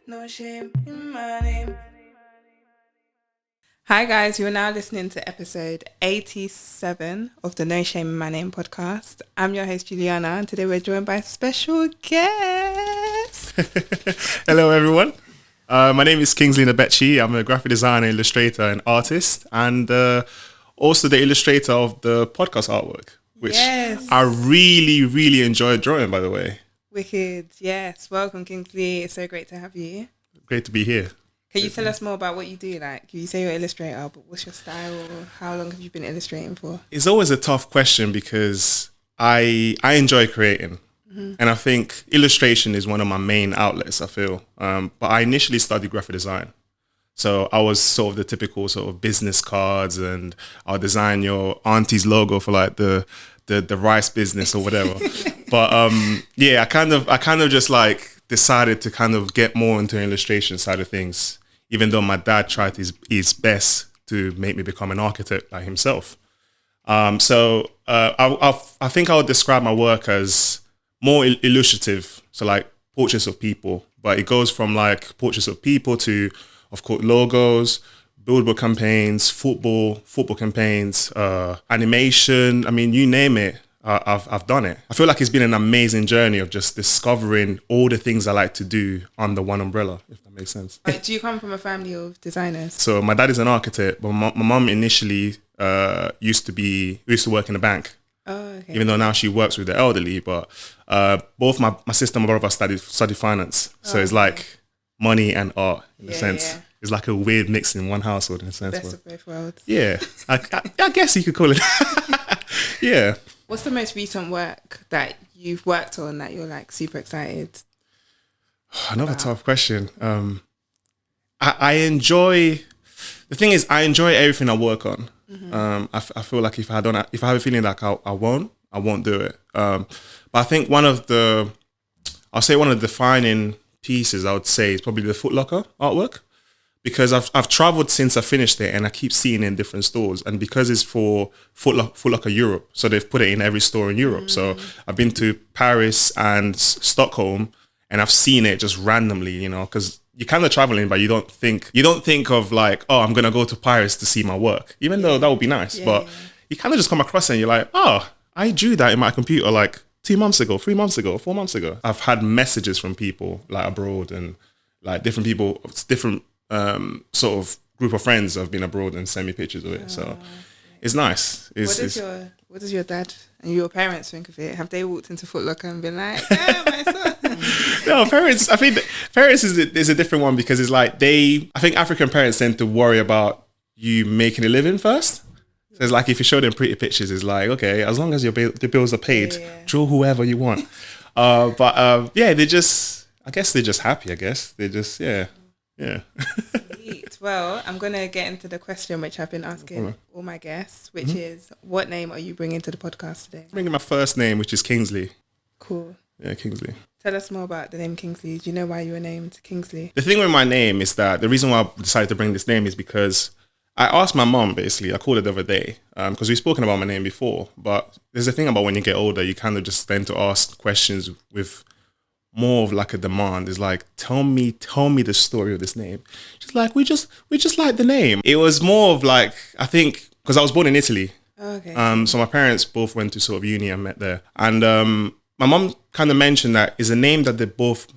No shame in my name. Hi guys, you're now listening to episode 87 of the No Shame in My Name podcast. I'm your host Juliana and today we're joined by a special guest. Hello everyone. My name is Kingsley Nebechi. I'm a graphic designer, illustrator and artist, and also the illustrator of the podcast artwork, which I really enjoy drawing, by the way. Wicked, yes. Welcome Kingsley, it's so great to have you. Great to be here. Can you tell us more about what you do? Like, you say you're an illustrator, but what's your style? How long have you been illustrating for? It's always a tough question because I enjoy creating. Mm-hmm. And I think illustration is one of my main outlets, I feel. But I initially studied graphic design. So I was sort of the typical sort of business cards, and I'll design your auntie's logo for like the rice business or whatever. But yeah, I kind of just like decided to kind of get more into illustration side of things, even though my dad tried his best to make me become an architect like himself. So I think I would describe my work as more illustrative, so like portraits of people, but it goes from like portraits of people to, of course, logos, billboard campaigns, football campaigns, animation. I mean, you name it, I've done it. I feel like it's been an amazing journey of just discovering all the things I like to do under one umbrella, if that makes sense. Like, do you come from a family of designers? So my dad is an architect, but my mum initially used to work in a bank. Oh, okay. Even though now she works with the elderly, but both my sister and my brother studied finance. So it's like money and art in a sense. Yeah. It's like a weird mix in one household in a sense. Best of both worlds. Yeah, I guess you could call it. Yeah. What's the most recent work that you've worked on that you're like super excited? Another tough question. I enjoy. The thing is, I enjoy everything I work on. Mm-hmm. I feel like if I have a feeling like I won't do it. But I think one of the defining pieces I would say is probably the Foot Locker artwork, because I've traveled since I finished it and I keep seeing it in different stores, and because it's for Foot Locker Europe, so they've put it in every store in Europe. So I've been to Paris and Stockholm and I've seen it just randomly, you know, because you're kind of traveling, but you don't think of like, oh, I'm going to go to Paris to see my work, even though that would be nice. But you kind of just come across it and you're like, oh, I drew that in my computer like 2 months ago, 3 months ago, 4 months ago. I've had messages from people like abroad, and like different people, different sort of group of friends have been abroad and send me pictures of it. So it's nice. What does your dad and your parents think of it? Have they walked into Foot Locker and been like, yeah, my son? No, parents, I think parents is a different one, because it's like I think African parents tend to worry about you making a living first. So it's like if you show them pretty pictures, it's like, okay, as long as the bills are paid, draw whoever you want. Yeah, I guess they're just happy, I guess. They just, yeah. Sweet. Well, I'm going to get into the question which I've been asking all my guests, which is, what name are you bringing to the podcast today? I'm bringing my first name, which is Kingsley. Cool. Yeah, Kingsley. Tell us more about the name Kingsley. Do you know why you were named Kingsley? The thing with my name is that the reason why I decided to bring this name is because I asked my mom, basically, I called her the other day, because we've spoken about my name before, but there's a thing about when you get older, you kind of just tend to ask questions with more of like a demand. Is like, tell me the story of this name. She's like, we just like the name. It was more of like, I think, because I was born in Italy. Okay. So my parents both went to sort of uni and met there. And my mom kind of mentioned that is a name that they both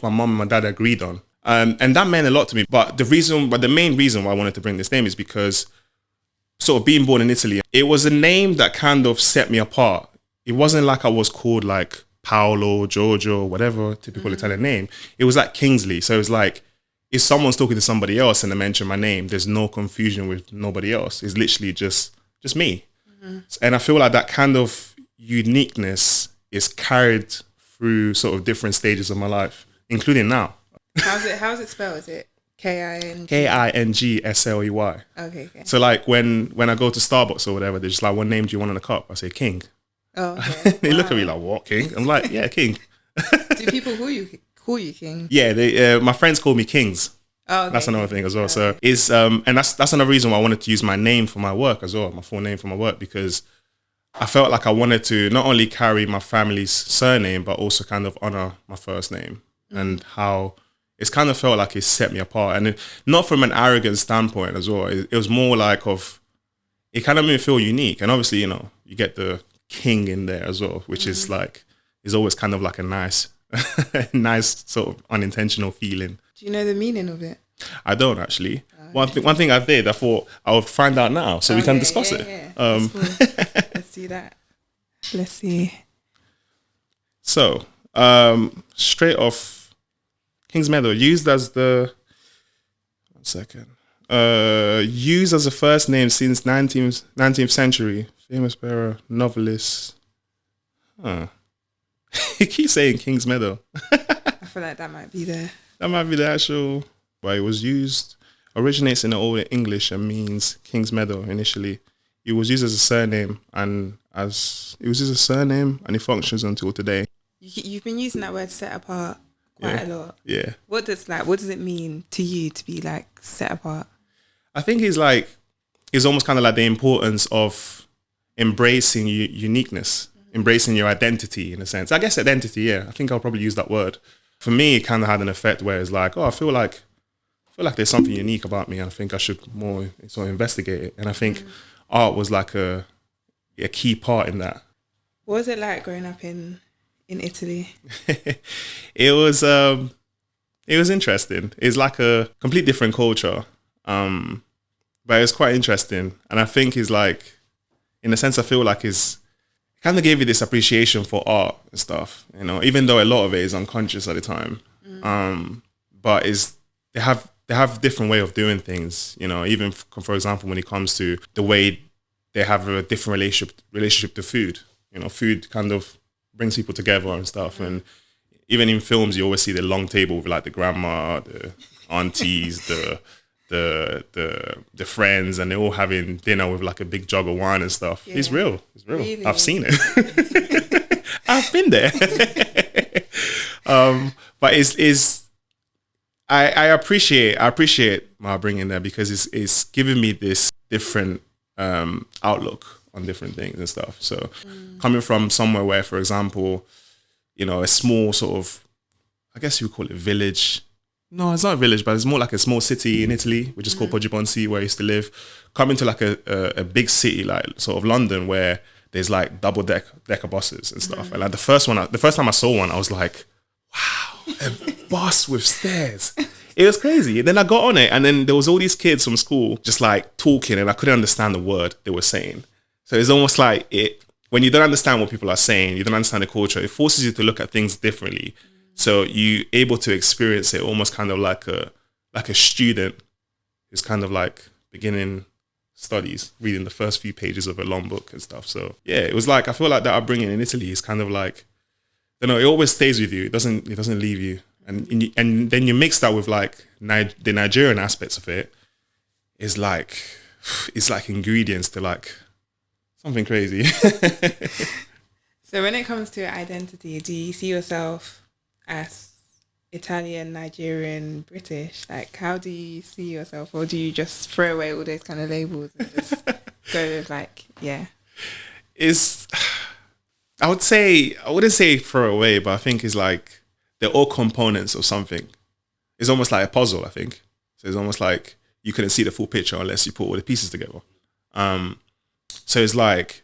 my mom and my dad agreed on. And that meant a lot to me. But the main reason why I wanted to bring this name is because sort of being born in Italy, it was a name that kind of set me apart. It wasn't like I was called like Paolo, Giorgio, whatever typical Italian name. It was like Kingsley. So it's like, if someone's talking to somebody else and they mention my name, there's no confusion with nobody else. It's literally just me. Mm-hmm. And I feel like that kind of uniqueness is carried through sort of different stages of my life, including now. How's it spelled? Is it K-I-N-G? K-I-N-G-S-L-E-Y. Okay. So like when I go to Starbucks or whatever, they're just like, what name do you want in a cup? I say King. Oh, okay. They look at me like, what, King? I'm like, yeah, King. Do people call you King? Yeah, my friends call me Kings. Oh, okay. That's another thing as well. Okay. So it's and that's another reason why I wanted to use my name for my work as well, my full name for my work, because I felt like I wanted to not only carry my family's surname, but also kind of honor my first name. and how it's kind of felt like it set me apart. And not from an arrogant standpoint as well. It was more like it kind of made me feel unique. And obviously, you get the king in there as well, which is always kind of like a nice, nice sort of unintentional feeling. Do you know the meaning of it? I don't actually. One thing I did, I thought I would find out now so we can discuss it. Yeah. That's cool. Let's do that. Let's see. So, straight off, King's Medal, used as the first name since 19th century. Famous bearer, novelist. He keeps saying King's Medal. I feel like that might be the actual, but it was used, originates in the Old English and means King's Medal initially. It was used as a surname and it functions until today. You've been using that word set apart quite a lot. Yeah. What does it mean to you to be like set apart? I think it's almost kind of like the importance of embracing uniqueness, embracing your identity in a sense. I guess identity, yeah. I think I'll probably use that word. For me, it kind of had an effect where it's like, I feel like there's something unique about me and I think I should more sort of investigate it. And I think art was like a key part in that. What was it like growing up in Italy? It was interesting. It's like a complete different culture. But it's quite interesting. And I think it's like, in a sense, I feel like it kind of gave you this appreciation for art and stuff, even though a lot of it is unconscious at the time. But they have different way of doing things, even for example, when it comes to the way they have a different relationship to food. Food kind of brings people together and stuff. And even in films, you always see the long table with like the grandma, the aunties, the friends, and they're all having dinner with like a big jug of wine and stuff. Yeah. It's real. Really? I've seen it. I've been there. But I appreciate my bringing there because it's giving me this different outlook on different things and stuff. So coming from somewhere where, for example, a small sort of, I guess you would call it village. No, it's not a village, but it's more like a small city in Italy, which is called Poggibonsi, where I used to live. Coming to like a big city, like sort of London, where there's like decker buses and stuff. And like the first time I saw one, I was like, wow, a bus with stairs. It was crazy. And then I got on it, and then there was all these kids from school just like talking, and I couldn't understand the word they were saying. So it's almost like when you don't understand what people are saying, you don't understand the culture, it forces you to look at things differently. So you're able to experience it almost kind of like a student who's kind of like beginning studies, reading the first few pages of a long book and stuff. So yeah, it was like, I feel like that upbringing in Italy is kind of like, it always stays with you. It doesn't leave you. And then you mix that with like the Nigerian aspects of it. It's like ingredients to like something crazy. So when it comes to identity, do you see yourself as Italian, Nigerian, British? Like, how do you see yourself? Or do you just throw away all those kind of labels and just go with like, yeah? I wouldn't say throw away, but I think it's like they're all components of something. It's almost like a puzzle, I think. So it's almost like you couldn't see the full picture unless you put all the pieces together. So it's like,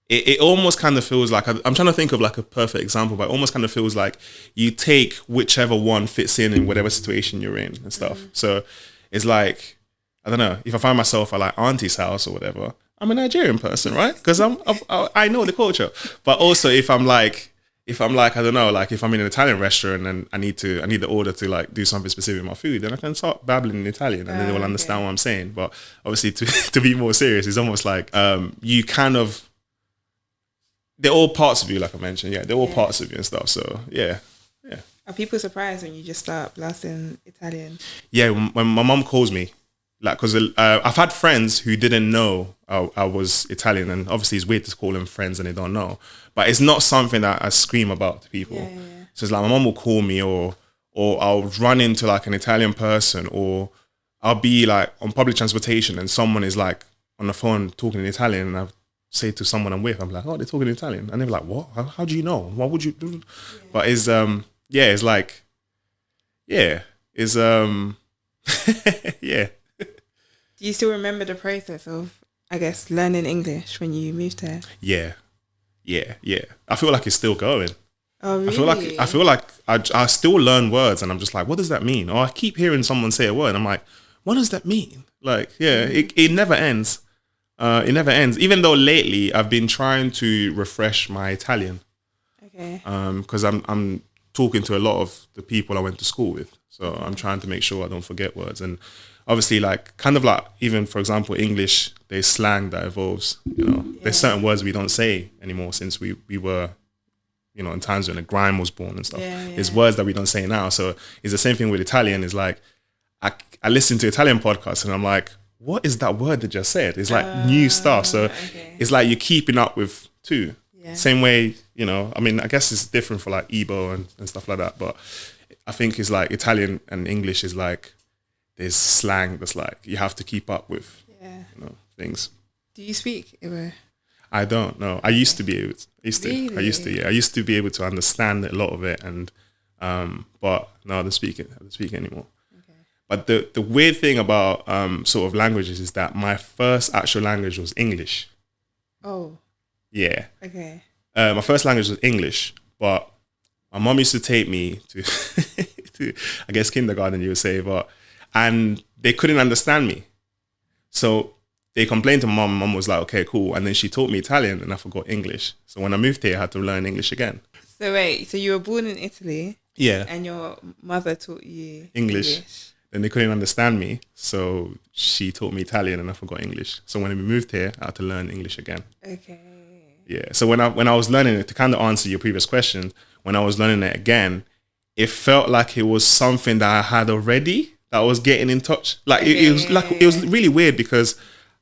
it almost kind of feels like, I'm trying to think of like a perfect example, but it almost kind of feels like you take whichever one fits in whatever situation you're in and stuff. So it's like, I don't know, if I find myself at like auntie's house or whatever, I'm a Nigerian person, right? Because I know the culture. But also if I'm like, I don't know, like if I'm in an Italian restaurant and I need the order to like do something specific with my food, then I can start babbling in Italian and then they will understand what I'm saying. But obviously to be more serious, it's almost like you kind of, they're all parts of you, like I mentioned. Yeah, they're all parts of you and stuff. So yeah. Are people surprised when you just start blasting Italian? Yeah, when my mom calls me, like, because I've had friends who didn't know I was Italian, and obviously it's weird to call them friends and they don't know. But it's not something that I scream about to people. Yeah. So it's like my mom will call me, or I'll run into like an Italian person, or I'll be like on public transportation and someone is like on the phone talking in Italian, and I say to someone I'm with, I'm like, oh, they're talking in Italian, and they're like, what? How do you know? What would you do? Yeah. But it's it's like yeah, is yeah. Do you still remember the process of, I guess, learning English when you moved here? Yeah, yeah. I feel like it's still going. Oh, I really? feel like I still learn words, and I'm just like, what does that mean? Or I keep hearing someone say a word, and I'm like, what does that mean? Like, yeah, it never ends. It never ends. Even though lately I've been trying to refresh my Italian, Okay. because I'm talking to a lot of the people I went to school with, so I'm trying to make sure I don't forget words. And obviously, like, kind of like, even for example, English, there's slang that evolves. You know, there's certain words we don't say anymore since we were, you know, in times when the grime was born and stuff. Yeah, yeah. There's words that we don't say now. So it's the same thing with Italian. It's like, I listen to Italian podcasts and I'm like, what is that word that just said? It's like new stuff. So it's like you're keeping up with too. Yeah. Same way, you know, I mean, I guess it's different for like Igbo and stuff like that. But I think it's like Italian and English is like, there's slang that's like, you have to keep up with, you know, things. Do you speak Igbo? I don't know. I used to be able to. Really? I used to be able to understand a lot of it, and but no, I don't speak it. I don't speak it anymore. Okay. But the weird thing about sort of languages is that my first actual language was English. Oh. Yeah. Okay. My first language was English, but my mom used to take me to, to I guess kindergarten, you would say, and they couldn't understand me, so they complained to mom. Mom was like, okay, cool. And then she taught me Italian and I forgot English. So when I moved here, I had to learn English again. So wait, so you were born in Italy? Yeah. And your mother taught you English. Then they couldn't understand me. So she taught me Italian and I forgot English. So when we moved here, I had to learn English again. Okay. Yeah. So when I was learning it, to kind of answer your previous question, when I was learning it again, it felt like it was something that I had already, that I was getting in touch. Like it was really weird because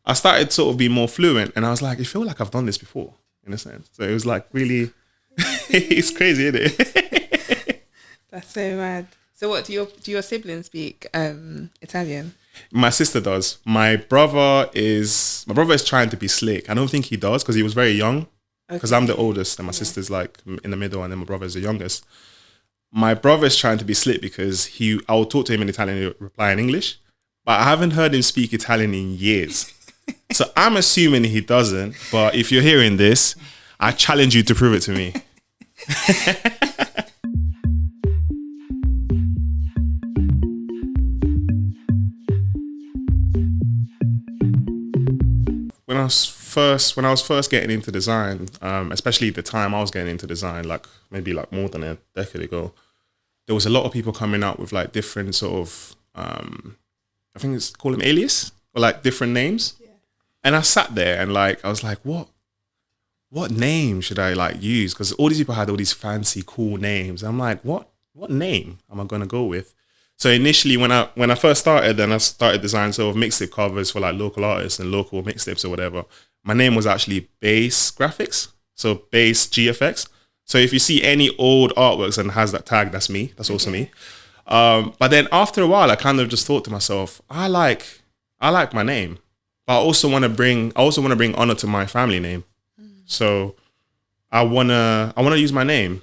I started sort of being more fluent and I was like, I feel like I've done this before in a sense. So it was like really, it's crazy, isn't it? That's so mad. So what, do your siblings speak Italian? My sister does. My brother is trying to be slick. I don't think he does because he was very young, because I'm the oldest and my sister's like in the middle and then my brother's the youngest. My brother's trying to be slick because I will talk to him in Italian and he'll reply in English, but I haven't heard him speak Italian in years. So I'm assuming he doesn't, but if you're hearing this, I challenge you to prove it to me. When I was first getting into design, especially the time I was getting into design, like maybe like more than a decade ago, there was a lot of people coming out with like different sort of, I think it's called them alias, or like different names. And I sat there and like, I was like, what name should I like use? Because all these people had all these fancy, cool names. I'm like, what name am I going to go with? So initially when I first started, then I started designing sort of mixtape covers for like local artists and local mixtapes or whatever. My name was actually Base Graphics. So Base GFX. So if you see any old artworks and has that tag, that's me. That's also me. But then after a while, I kind of just thought to myself, I like my name. But I also want to bring honor to my family name. So I wanna use my name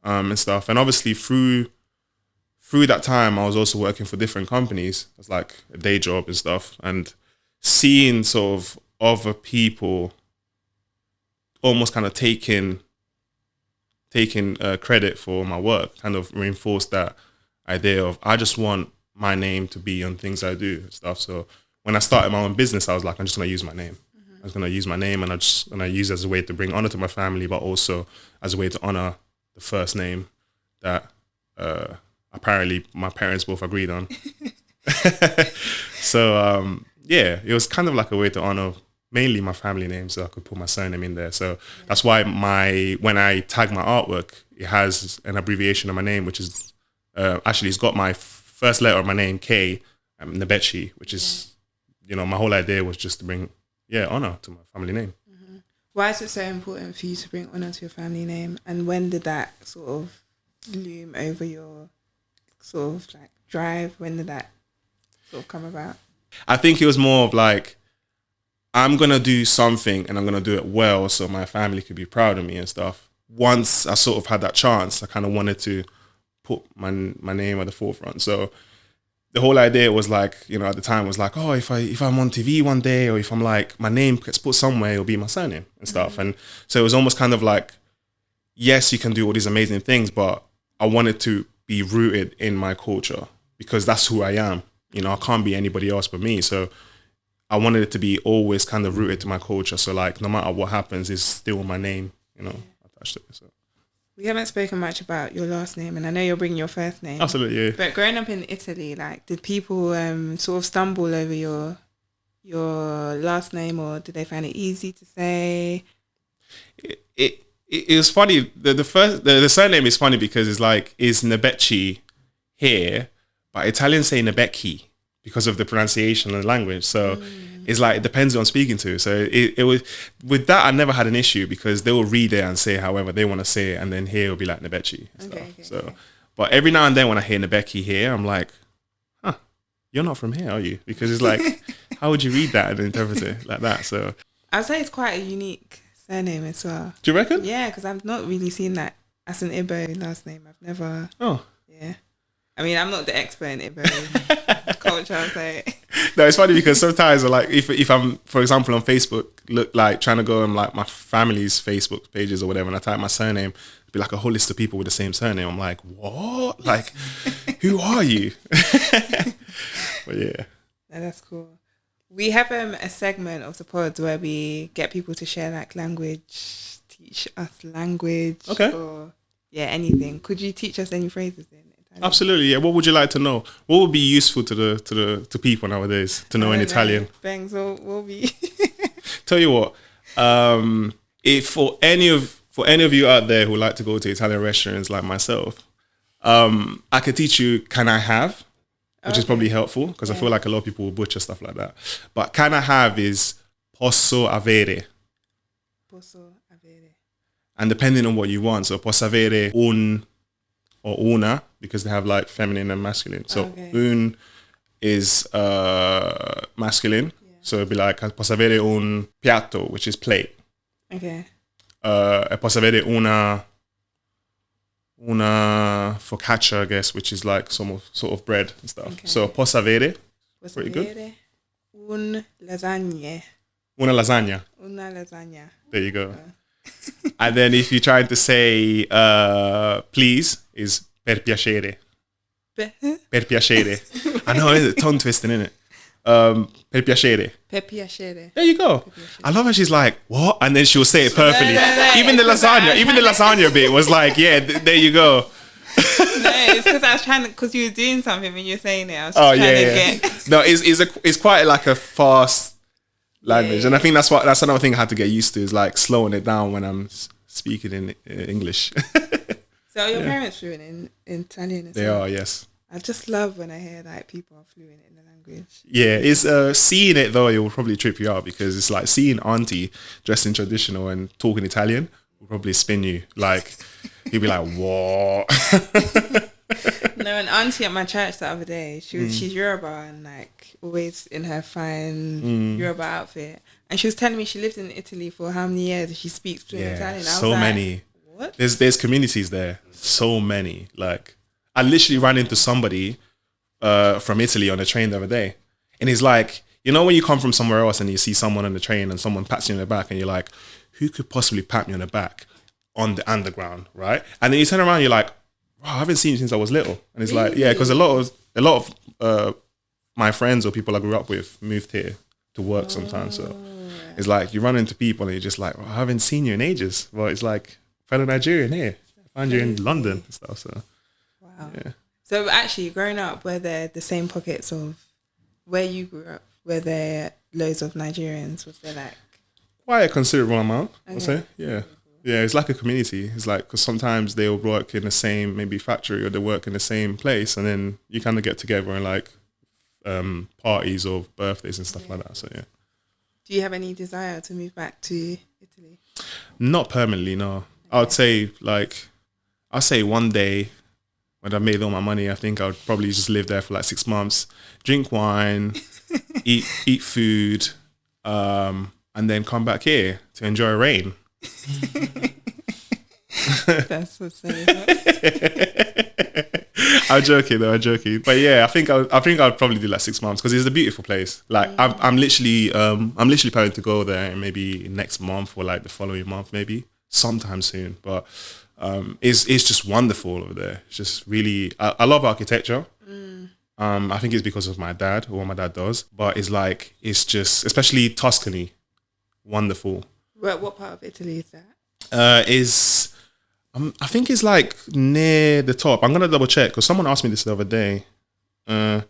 and stuff. And obviously through that time, I was also working for different companies as like a day job and stuff, and seeing sort of other people almost kind of taking credit for my work kind of reinforced that idea of I just want my name to be on things I do and stuff. So when I started my own business, I was like, I'm just going to use my name. I was going to use my name and I use it as a way to bring honor to my family, but also as a way to honor the first name that apparently my parents both agreed on. So yeah, it was kind of like a way to honor mainly my family name, so I could put my surname in there. So that's why when I tag my artwork, it has an abbreviation of my name, which is actually it's got my first letter of my name, K, Nebechi, which is, you know, my whole idea was just to bring honor to my family name. Why is it so important for you to bring honor to your family name? And when did that sort of loom over your sort of like drive? When did that sort of come about? I think it was more of like, I'm going to do something and I'm going to do it well so my family could be proud of me and stuff. Once I sort of had that chance, I kind of wanted to put my name at the forefront. So the whole idea was like, you know, at the time was like, oh, if I'm on TV one day, or if I'm like, my name gets put somewhere, it'll be my surname and stuff. And so it was almost kind of like, yes, you can do all these amazing things, but I wanted to be rooted in my culture because that's who I am. You know, I can't be anybody else but me. So I wanted it to be always kind of rooted to my culture. So like, no matter what happens, it's still my name, you know, attached to it. So. We haven't spoken much about your last name, and I know you're bringing your first name. Absolutely, yeah. But growing up in Italy, like, did people sort of stumble over your last name, or did they find it easy to say? It was funny. The surname is funny because it's like, is Nebechi here, but Italians say Nebechi because of the pronunciation and the language. So it's like, it depends who I'm speaking to. So it was, with that, I never had an issue because they will read it and say however they want to say it, and then here will be like Nebechi and stuff. Okay. But every now and then when I hear Nebechi here, I'm like, huh, you're not from here, are you? Because it's like, how would you read that and interpret it like that? So I'd say it's quite a unique surname as well. Do you reckon? Yeah, because I've not really seen that as an Igbo last name. I've never. Oh. Yeah. I mean, I'm not the expert in Igbo culture, so. No, it's funny because sometimes, like, if I'm, for example, on Facebook, look like trying to go on like my family's Facebook pages or whatever, and I type my surname, it'd be like a whole list of people with the same surname. I'm like, what? Like, who are you? But yeah. No, that's cool. We have a segment of the pod where we get people to share like language, teach us language, or anything. Could you teach us any phrases in Italian? Absolutely, yeah. What would you like to know? What would be useful to people nowadays to know in Italian? Bangs will be. Tell you what, if for any of you out there who like to go to Italian restaurants like myself, I could teach you "Can I have?" which is probably helpful because I feel like a lot of people will butcher stuff like that. But "Can I have?" is "Posso avere." Posso avere. And depending on what you want, so posso avere un or una, because they have like feminine and masculine. So un is masculine. Yeah. So it'd be like posso avere un piatto, which is plate. Okay. Posso avere una focaccia, I guess, which is like some sort of bread and stuff. Okay. So posso avere. Pretty good. Un lasagna. Una lasagna. Una lasagna. There you go. And then if you're trying to say please, is per piacere. Per piacere. I know, it's a tongue twisting, isn't it? Per piacere. Per piacere. There you go. I love how she's like, what? And then she'll say it perfectly. No. Even the lasagna bit was like, yeah, there you go. No, it's because I was trying to, because you were doing something when you were saying it. I was just trying to get. No, it's quite like a fast language, and I think that's another thing I had to get used to, is like slowing it down when I'm speaking in English. So are your parents fluent in Italian? They are, yes. I just love when I hear like people are fluent in the language. Yeah, it's seeing it though, it will probably trip you out, because it's like seeing auntie dressed in traditional and talking Italian will probably spin you. Like, you'll be like, what? No, an auntie at my church the other day, she's Yoruba and like always in her fine Yoruba outfit, and she was telling me she lived in Italy for how many years and she speaks fluent Italian. I was so like, many. What? There's communities there, so many. Like, I literally ran into somebody from Italy on a train the other day, and he's like, you know when you come from somewhere else and you see someone on the train and someone pats you on the back and you're like, who could possibly pat me on the back on the underground, right? And then you turn around, you're like, wow, I haven't seen you since I was little. And it's like, yeah, because a lot of my friends or people I grew up with moved here to work sometimes. So it's like you run into people and you're just like, well, I haven't seen you in ages. Well, it's like, fellow Nigerian here. I found you in London and stuff. So wow. Yeah. So actually, growing up, were there the same pockets of where you grew up? Were there loads of Nigerians? Was there like quite a considerable amount? I'd say, yeah. Yeah, it's like a community. It's like, because sometimes they'll work in the same maybe factory, or they work in the same place, and then you kind of get together and like parties or birthdays and stuff like that. So yeah. Do you have any desire to move back to Italy? Not permanently, no. I would say I'll say one day when I've made all my money, I think I would probably just live there for like 6 months, drink wine, eat food, and then come back here to enjoy rain. That's what's so I'm joking though. I'm joking, but yeah, I think I'd probably do like 6 months because it's a beautiful place. Like I'm literally planning to go there maybe next month or like the following month, maybe sometime soon. But it's just wonderful over there. It's just really I love architecture. I think it's because of my dad or what my dad does, but it's just especially Tuscany, wonderful. What part of Italy is that? Is I think it's like near the top. I'm gonna double check because someone asked me this the other day. Tuscany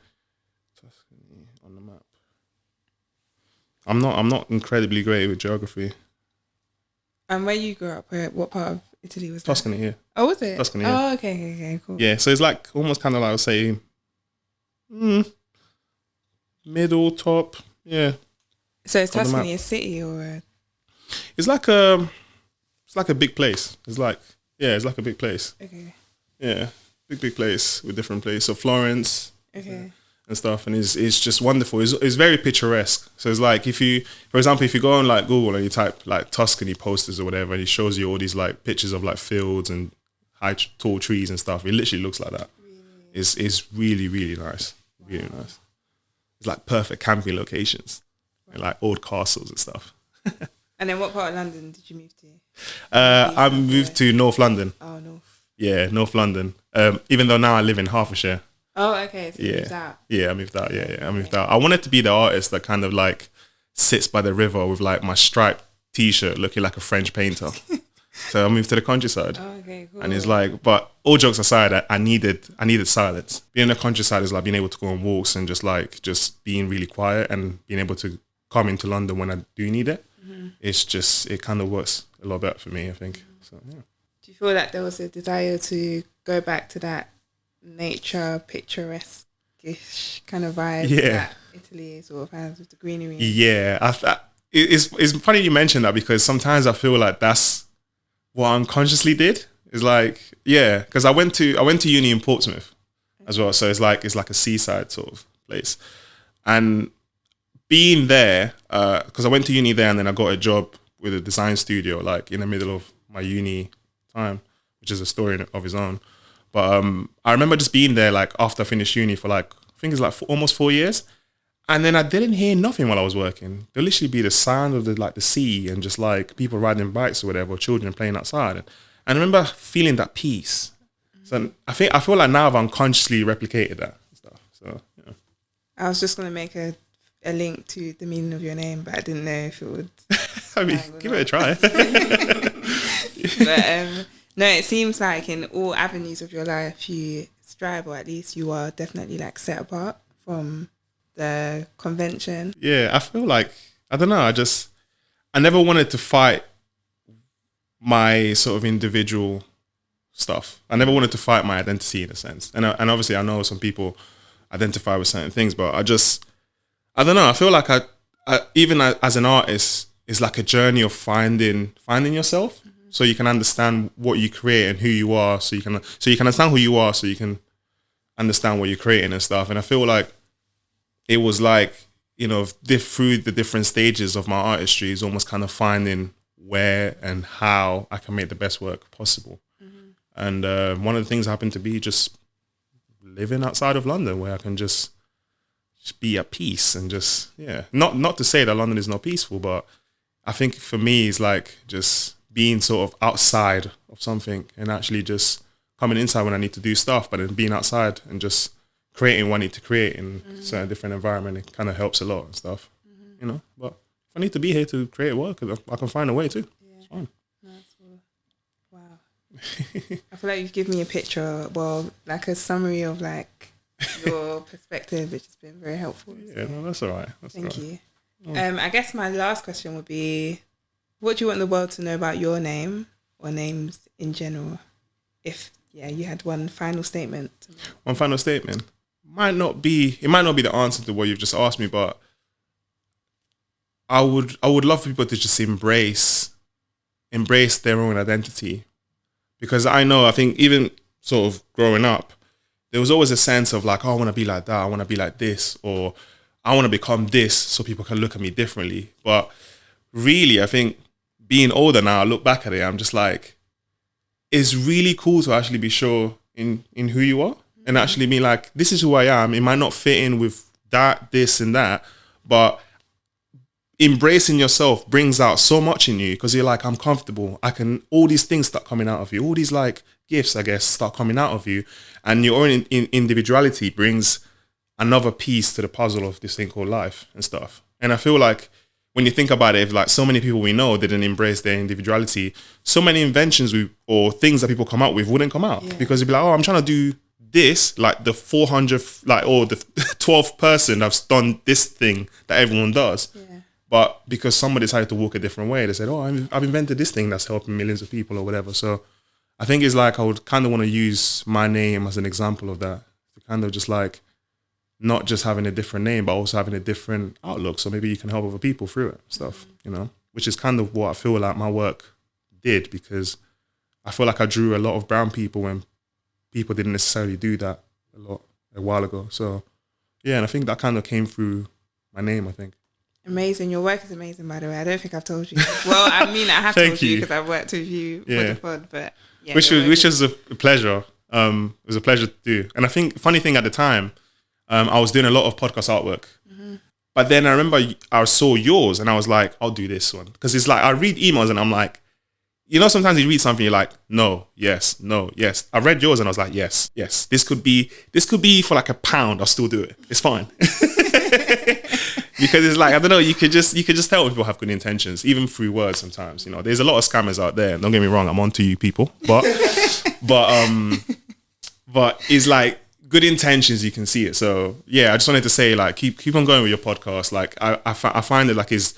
on the map. I'm not incredibly great with geography. And where you grew up, what part of Italy was that? Tuscany, yeah. Oh, was it? Tuscany, yeah. Oh, okay, cool. Yeah, so it's like almost kind of like I would say, middle top, yeah. So is Tuscany a city or? It's like a big place. It's like a big place. Okay. Yeah, big place with different places. So Florence. Okay. And stuff, and it's just wonderful. It's very picturesque. So it's like for example, if you go on like Google and you type like Tuscany posters or whatever, and it shows you all these like pictures of like fields and tall trees and stuff. It literally looks like that. Really? It's really nice, really nice. It's like perfect camping locations, and like old castles and stuff. And then what part of London did you move to? I moved to North London. Oh, North. Yeah, North London. Even though now I live in Hertfordshire. Oh, okay. So you moved out. Yeah, I moved out. Yeah, I moved out. I wanted to be the artist that kind of like sits by the river with like my striped t-shirt looking like a French painter. So I moved to the countryside. Oh, okay, cool. And it's like, but all jokes aside, I needed silence. Being in the countryside is like being able to go on walks and just being really quiet and being able to come into London when I do need it. Mm-hmm. It kind of works a lot better for me, I think. Mm-hmm. So yeah. Do you feel like there was a desire to go back to that nature, picturesque-ish kind of vibe that Italy sort of has with the greenery? Yeah, it's funny you mention that because sometimes I feel like that's what I unconsciously did. It's like, yeah, because I went to uni in Portsmouth as well, so it's like a seaside sort of place, and being there because I went to uni there and then I got a job with a design studio like in the middle of my uni time, which is a story of its own. But I remember just being there like after I finished uni for like I think it's like almost 4 years, and then I didn't hear nothing while I was working. There'll literally be the sound of the sea and just like people riding bikes or whatever, or children playing outside. And I remember feeling that peace. So I feel like now I've unconsciously replicated that stuff. So yeah. I was just gonna make a link to the meaning of your name, but I didn't know if it would. I mean, give it a try. But no, it seems like in all avenues of your life you strive, or at least you are definitely like set apart from the convention. Yeah, I feel like, I don't know, I never wanted to fight my sort of individual stuff. I never wanted to fight my identity in a sense. And obviously I know some people identify with certain things, but I don't know, I feel like I even as an artist, it's like a journey of finding yourself. So you can understand what you create and who you are. So you can understand who you are. So you can understand what you're creating and stuff. And I feel like it was like, you know, through the different stages of my artistry is almost kind of finding where and how I can make the best work possible. Mm-hmm. And one of the things happened to be just living outside of London, where I can just be at peace and just, yeah. Not to say that London is not peaceful, but I think for me it's like just being sort of outside of something and actually just coming inside when I need to do stuff, but then being outside and just creating what I need to create in a certain different environment, it kind of helps a lot and stuff, you know. But if I need to be here to create work, I can find a way too. Yeah. It's fine. That's cool. Wow. I feel like you've given me a picture, well, like a summary of like your perspective, which has been very helpful. Yeah, so. No, that's all right. Thank you. Oh. I guess my last question would be, what do you want the world to know about your name or names in general? If you had one final statement. One final statement. It might not be the answer to what you've just asked me, but I would love for people to just embrace their own identity. Because I think even sort of growing up, there was always a sense of like, oh, I want to be like that, I want to be like this, or I want to become this so people can look at me differently. But really, I think being older now, I look back at it, I'm just like, it's really cool to actually be sure in who you are and actually be like, this is who I am. It might not fit in with that, this and that, but embracing yourself brings out so much in you because you're like, I'm comfortable. All these things start coming out of you. All these like gifts, I guess, start coming out of you. And your own individuality brings another piece to the puzzle of this thing called life and stuff. And I feel like when you think about it, if like so many people we know didn't embrace their individuality, so many inventions or things that people come out with wouldn't come out because you'd be like, oh, I'm trying to do this, like the 400th, like, or the 12th person that's done this thing that everyone does. Yeah. But because somebody decided to walk a different way, they said, oh, I've invented this thing that's helping millions of people or whatever. So I think it's like I would kind of want to use my name as an example of that. To kind of just like not just having a different name, but also having a different outlook. So maybe you can help other people through it and stuff, you know, which is kind of what I feel like my work did, because I feel like I drew a lot of brown people when people didn't necessarily do that a while ago. So yeah, and I think that kind of came through my name, I think. Amazing. Your work is amazing, by the way. I don't think I've told you. Well, I mean, I have told you because I've worked with you for the pod, but yeah. Which was a pleasure. It was a pleasure to do. And I think funny thing at the time, I was doing a lot of podcast artwork. Mm-hmm. But then I remember I saw yours and I was like, I'll do this one. Because it's like, I read emails and I'm like, you know, sometimes you read something, you're like, no, yes, no, yes. I read yours and I was like, yes, yes. This could be for like £1. I'll still do it. It's fine. Because it's like, I don't know, you could just tell when people have good intentions, even through words sometimes. You know, there's a lot of scammers out there. Don't get me wrong, I'm on to you people. But it's like good intentions, you can see it. So yeah, I just wanted to say, like, keep on going with your podcast. Like I find it like is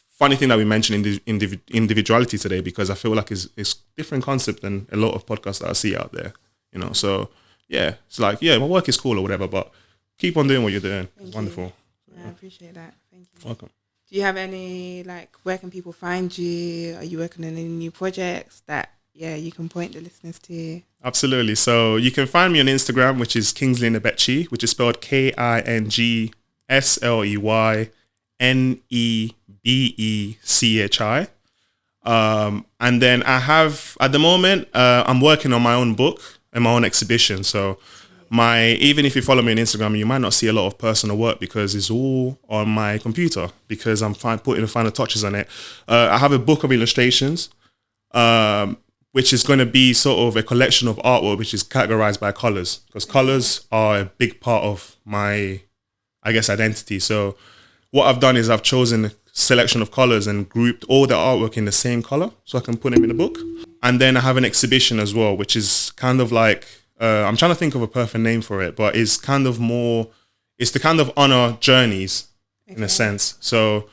funny thing that we mentioned in the individuality today, because I feel like it's different concept than a lot of podcasts that I see out there, you know. So yeah, it's like, yeah, my work is cool or whatever, but keep on doing what you're doing. It's wonderful. I appreciate that. Thank you. Welcome. Do you have any, like, where can people find you? Are you working on any new projects that you can point the listeners to? Absolutely. So you can find me on Instagram, which is Kingsley Nebechi, which is spelled KINGSLEYNEBECHI. And then I have, at the moment, I'm working on my own book and my own exhibition. So even if you follow me on Instagram, you might not see a lot of personal work because it's all on my computer, because I'm putting the final touches on it. I have a book of illustrations, which is going to be sort of a collection of artwork, which is categorized by colors, because colors are a big part of my, I guess, identity. So what I've done is I've chosen a selection of colors and grouped all the artwork in the same color so I can put them in the book. And then I have an exhibition as well, which is kind of like, I'm trying to think of a perfect name for it, but it's kind of more, it's to kind of honor journeys in a sense. So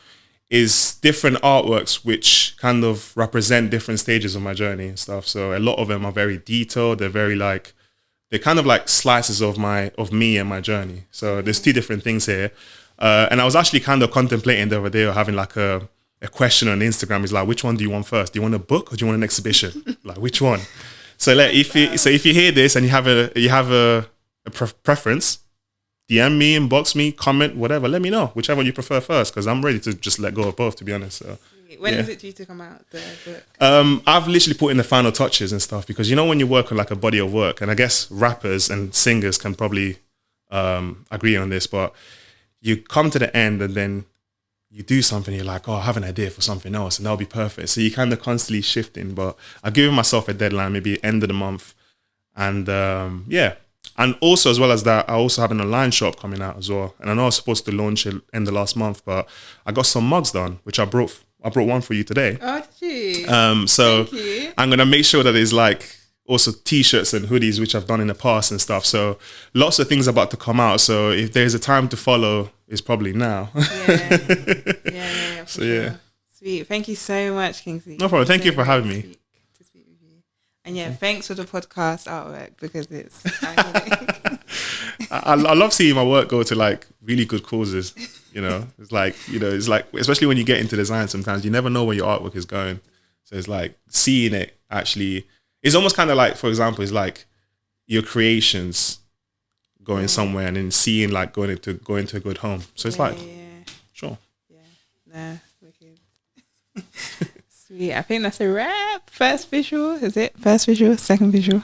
is different artworks which kind of represent different stages of my journey and stuff. So a lot of them are very detailed. They're very like, they're kind of like slices of me and my journey. So there's two different things here. And I was actually kind of contemplating the other day of having like a question on Instagram. Is like, which one do you want first? Do you want a book or do you want an exhibition? Like, which one? So like, if you hear this and you have a preference, DM me, inbox me, comment, whatever. Let me know whichever one you prefer first, because I'm ready to just let go of both, to be honest. So when is it due to come out, the book? I've literally put in the final touches and stuff, because you know when you work on like a body of work, and I guess rappers and singers can probably agree on this, but you come to the end and then you do something, you're like, oh, I have an idea for something else and that'll be perfect. So you're kind of constantly shifting, but I've given myself a deadline, maybe end of the month. And and also, as well as that, I also have an online shop coming out as well. And I know I was supposed to launch it in the last month, but I got some mugs done, which I brought one for you today. Oh, did you? So thank you. I'm going to make sure that there's like also t-shirts and hoodies, which I've done in the past and stuff. So lots of things about to come out. So if there's a time to follow, it's probably now. Yeah. So sure. Yeah. Sweet. Thank you so much, Kingsley. No problem. Thank you for having me. To speak with you. And thanks for the podcast artwork, because it's iconic. I love seeing my work go to like really good causes. You know, it's like, especially when you get into design, sometimes you never know where your artwork is going. So it's like seeing it actually, it's almost kind of like, for example, it's like your creations going somewhere and then seeing like going into a good home. So it's sure. Yeah. Nah, wicked. Yeah, I think that's a wrap. First visual, is it? First visual, second visual.